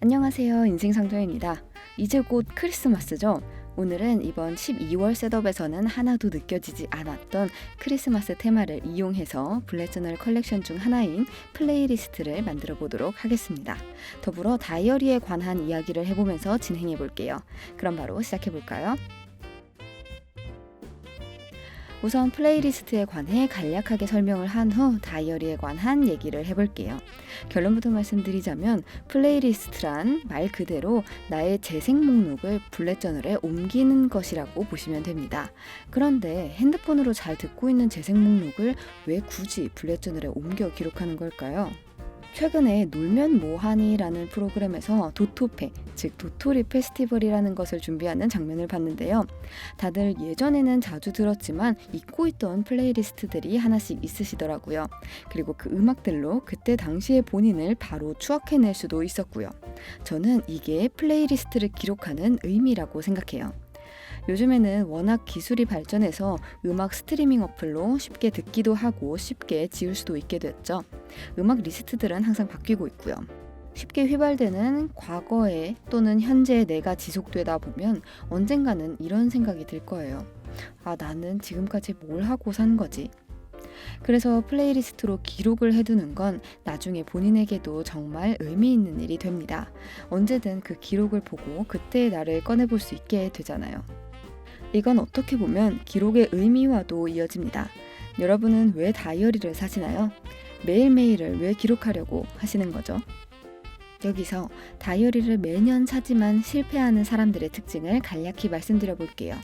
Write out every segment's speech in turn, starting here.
안녕하세요. 인생상조입니다. 이제 곧 크리스마스죠? 오늘은 이번 12월 셋업에서는 하나도 느껴지지 않았던 크리스마스 테마를 이용해서 블랙저널 컬렉션 중 하나인 플레이리스트를 만들어 보도록 하겠습니다. 더불어 다이어리에 관한 이야기를 해보면서 진행해 볼게요. 그럼 바로 시작해 볼까요? 우선 플레이리스트에 관해 간략하게 설명을 한 후 다이어리에 관한 얘기를 해볼게요. 결론부터 말씀드리자면 플레이리스트란 말 그대로 나의 재생 목록을 블랙저널에 옮기는 것이라고 보시면 됩니다. 그런데 핸드폰으로 잘 듣고 있는 재생 목록을 왜 굳이 블랙저널에 옮겨 기록하는 걸까요? 최근에 놀면 뭐하니라는 프로그램에서 도토페, 즉 도토리 페스티벌이라는 것을 준비하는 장면을 봤는데요. 다들 예전에는 자주 들었지만 잊고 있던 플레이리스트들이 하나씩 있으시더라고요. 그리고 그 음악들로 그때 당시의 본인을 바로 추억해낼 수도 있었고요. 저는 이게 플레이리스트를 기록하는 의미라고 생각해요. 요즘에는 워낙 기술이 발전해서 음악 스트리밍 어플로 쉽게 듣기도 하고 쉽게 지울 수도 있게 됐죠. 음악 리스트들은 항상 바뀌고 있고요. 쉽게 휘발되는 과거에 또는 현재의 내가 지속되다 보면 언젠가는 이런 생각이 들 거예요. 아, 나는 지금까지 뭘 하고 산 거지? 그래서 플레이리스트로 기록을 해두는 건 나중에 본인에게도 정말 의미 있는 일이 됩니다. 언제든 그 기록을 보고 그때의 나를 꺼내볼 수 있게 되잖아요. 이건 어떻게 보면 기록의 의미와도 이어집니다. 여러분은 왜 다이어리를 사시나요? 매일매일을 왜 기록하려고 하시는 거죠? 여기서 다이어리를 매년 사지만 실패하는 사람들의 특징을 간략히 말씀드려 볼게요.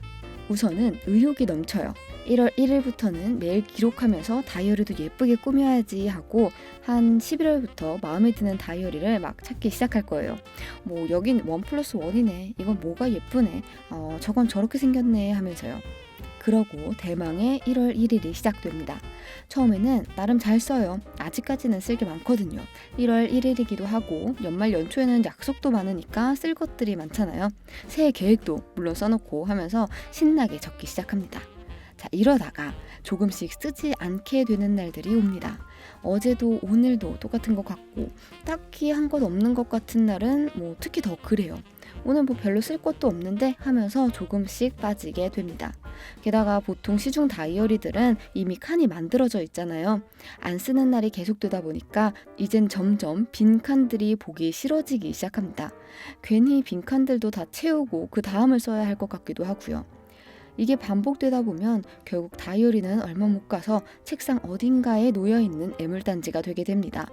우선은 의욕이 넘쳐요. 1월 1일부터는 매일 기록하면서 다이어리도 예쁘게 꾸며야지 하고 한 11월부터 마음에 드는 다이어리를 막 찾기 시작할 거예요. 뭐 여긴 1+1이네. 이건 뭐가 예쁘네. 저건 저렇게 생겼네 하면서요. 그러고 대망의 1월 1일이 시작됩니다. 처음에는 나름 잘 써요. 아직까지는 쓸 게 많거든요. 1월 1일이기도 하고 연말 연초에는 약속도 많으니까 쓸 것들이 많잖아요. 새해 계획도 물론 써놓고 하면서 신나게 적기 시작합니다. 자, 이러다가 조금씩 쓰지 않게 되는 날들이 옵니다. 어제도 오늘도 똑같은 것 같고 딱히 한 것 없는 것 같은 날은 특히 더 그래요. 오늘 별로 쓸 것도 없는데 하면서 조금씩 빠지게 됩니다. 게다가 보통 시중 다이어리들은 이미 칸이 만들어져 있잖아요. 안 쓰는 날이 계속되다 보니까 이젠 점점 빈 칸들이 보기 싫어지기 시작합니다. 괜히 빈 칸들도 다 채우고 그 다음을 써야 할 것 같기도 하고요. 이게 반복되다 보면 결국 다이어리는 얼마 못 가서 책상 어딘가에 놓여있는 애물단지가 되게 됩니다.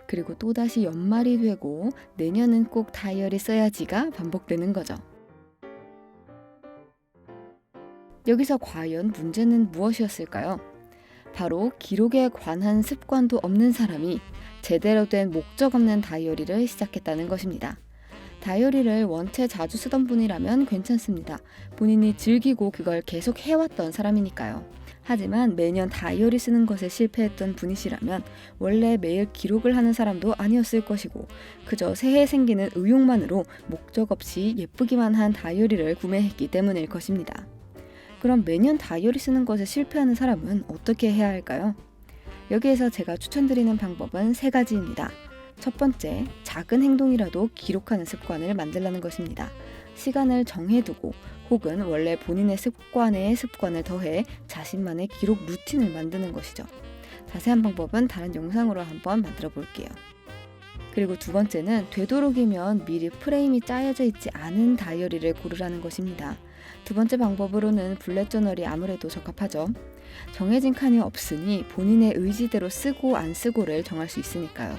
그리고 또다시 연말이 되고 내년은 꼭 다이어리 써야지가 반복되는 거죠. 여기서 과연 문제는 무엇이었을까요? 바로 기록에 관한 습관도 없는 사람이 제대로 된 목적 없는 다이어리를 시작했다는 것입니다. 다이어리를 원체 자주 쓰던 분이라면 괜찮습니다. 본인이 즐기고 그걸 계속 해왔던 사람이니까요. 하지만 매년 다이어리 쓰는 것에 실패했던 분이시라면 원래 매일 기록을 하는 사람도 아니었을 것이고 그저 새해 생기는 의욕만으로 목적 없이 예쁘기만 한 다이어리를 구매했기 때문일 것입니다. 그럼 매년 다이어리 쓰는 것에 실패하는 사람은 어떻게 해야 할까요? 여기에서 제가 추천드리는 방법은 3가지입니다. 첫 번째, 작은 행동이라도 기록하는 습관을 만들라는 것입니다. 시간을 정해두고 혹은 원래 본인의 습관에 습관을 더해 자신만의 기록 루틴을 만드는 것이죠. 자세한 방법은 다른 영상으로 한번 만들어 볼게요. 그리고 두 번째는 되도록이면 미리 프레임이 짜여져 있지 않은 다이어리를 고르라는 것입니다. 두 번째 방법으로는 블랙저널이 아무래도 적합하죠. 정해진 칸이 없으니 본인의 의지대로 쓰고 안 쓰고를 정할 수 있으니까요.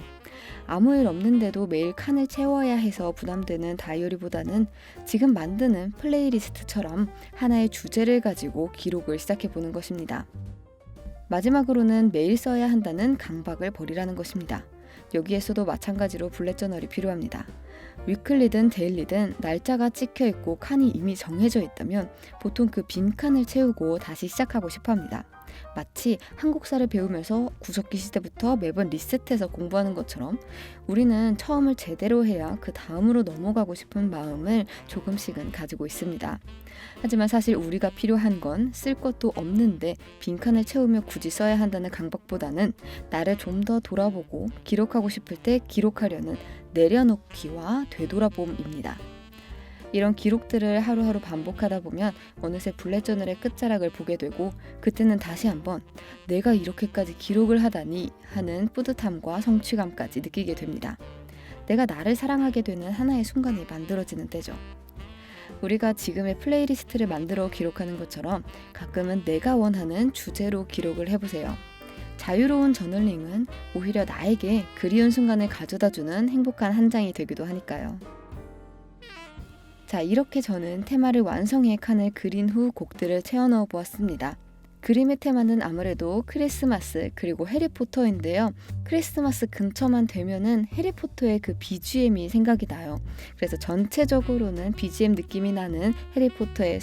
아무 일 없는데도 매일 칸을 채워야 해서 부담되는 다이어리보다는 지금 만드는 플레이리스트처럼 하나의 주제를 가지고 기록을 시작해보는 것입니다. 마지막으로는 매일 써야 한다는 강박을 버리라는 것입니다. 여기에서도 마찬가지로 블랙저널이 필요합니다. 위클리든 데일리든 날짜가 찍혀있고 칸이 이미 정해져 있다면 보통 그 빈 칸을 채우고 다시 시작하고 싶어 합니다. 마치 한국사를 배우면서 구석기 시대부터 매번 리셋해서 공부하는 것처럼 우리는 처음을 제대로 해야 그 다음으로 넘어가고 싶은 마음을 조금씩은 가지고 있습니다. 하지만 사실 우리가 필요한 건 쓸 것도 없는데 빈칸을 채우며 굳이 써야 한다는 강박보다는 나를 좀 더 돌아보고 기록하고 싶을 때 기록하려는 내려놓기와 되돌아봄입니다. 이런 기록들을 하루하루 반복하다 보면 어느새 블렛저널의 끝자락을 보게 되고 그때는 다시 한번 내가 이렇게까지 기록을 하다니 하는 뿌듯함과 성취감까지 느끼게 됩니다. 내가 나를 사랑하게 되는 하나의 순간이 만들어지는 때죠. 우리가 지금의 플레이리스트를 만들어 기록하는 것처럼 가끔은 내가 원하는 주제로 기록을 해보세요. 자유로운 저널링은 오히려 나에게 그리운 순간을 가져다주는 행복한 한 장이 되기도 하니까요. 자, 이렇게 저는 테마를 완성해 칸을 그린 후 곡들을 채워 넣어 보았습니다. 그림의 테마는 아무래도 크리스마스 그리고 해리포터인데요. 크리스마스 근처만 되면은 해리포터의 그 BGM이 생각이 나요. 그래서 전체적으로는 BGM 느낌이 나는 해리포터의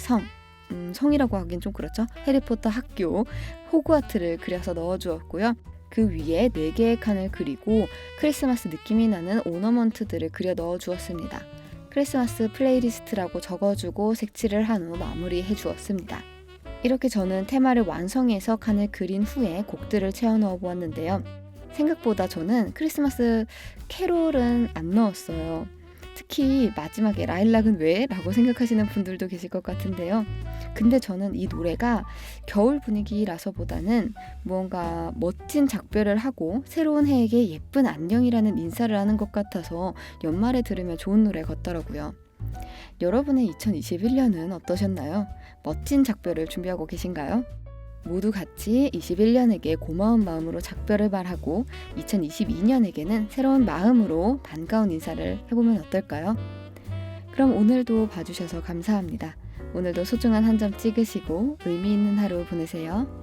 성이라고 하긴 좀 그렇죠. 해리포터 학교 호그와트를 그려서 넣어주었고요. 그 위에 4개의 칸을 그리고 크리스마스 느낌이 나는 오너먼트들을 그려 넣어주었습니다. 크리스마스 플레이리스트라고 적어주고 색칠을 한 후 마무리해 주었습니다. 이렇게 저는 테마를 완성해서 칸을 그린 후에 곡들을 채워 넣어 보았는데요. 생각보다 저는 크리스마스 캐롤은 안 넣었어요. 특히 마지막에 라일락은 왜? 라고 생각하시는 분들도 계실 것 같은데요. 근데 저는 이 노래가 겨울 분위기라서보다는 무언가 멋진 작별을 하고 새로운 해에게 예쁜 안녕이라는 인사를 하는 것 같아서 연말에 들으면 좋은 노래 같더라고요. 여러분의 2021년은 어떠셨나요? 멋진 작별을 준비하고 계신가요? 모두 같이 21년에게 고마운 마음으로 작별을 말하고 2022년에게는 새로운 마음으로 반가운 인사를 해보면 어떨까요? 그럼 오늘도 봐주셔서 감사합니다. 오늘도 소중한 한 점 찍으시고 의미 있는 하루 보내세요.